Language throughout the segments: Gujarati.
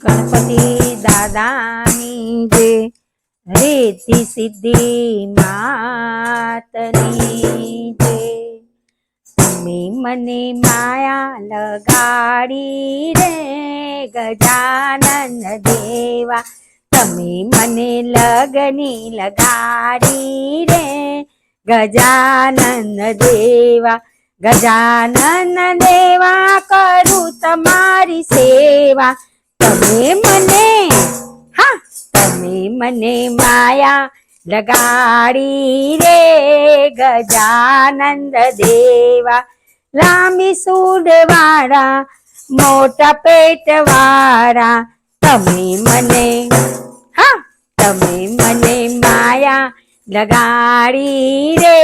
ગણપતિ દાદાની જે રીતિ સિદ્ધિ માતની જે તમે મને માયા લગાડી રે ગજાનન દેવા તમે મને લગની લગાડી રે ગજાનન દેવા ગજાનન દેવા કરું તમારી સેવા તમે મને માયા લગાડી રે ગજાનંદ દેવા લાંબી સૂંઢ વાળા મોટા પેટ વાળા તમે મને માયા લગાડી રે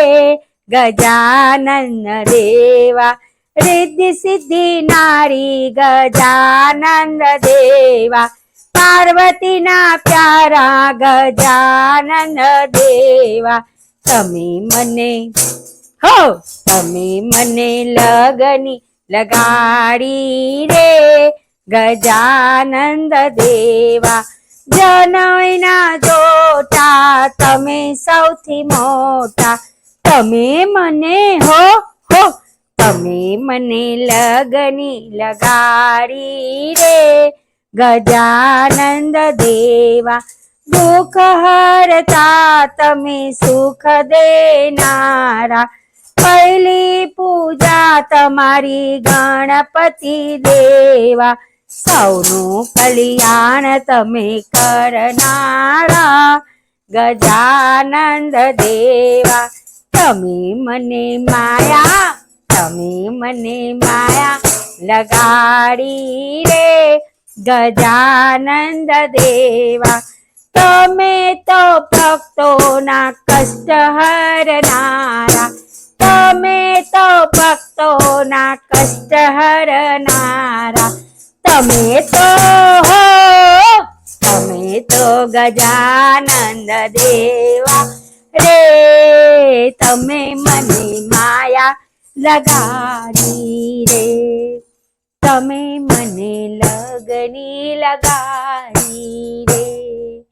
ગજાનન દેવા રિદ્ધિ સિદ્ધિ નારી ગજાનંદ દેવા પાર્વતીના પ્યારા ગજાનન દેવા તમે મને લગની લગાડી રે ગજાનંદ દેવા જનોઈના જોટા તમે સૌથી મોટા તમે મને લગની લગાડી રે ગજાનંદ દેવા દુઃખ હરતા તમે સુખ દેનારા પહેલી પૂજા તમારી ગણપતિ દેવા સૌનું કલ્યાણ તમે કરનારા ગજાનંદ દેવા તમે મને માયા લગાડી રે ગજાનંદ દેવા તમે તો ભક્તોના કષ્ટ હરનારા તમે તો ભક્તોના કષ્ટ હરનારા તમે તો ગજાનંદ દેવા રે તમે મને માયા લગાડી રે તમે મને લગની લગાડી રે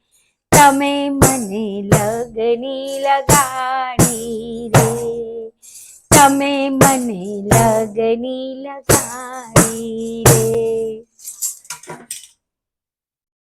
તમે મને લગની લગાડી રે તમે મને લગની લગાડી રે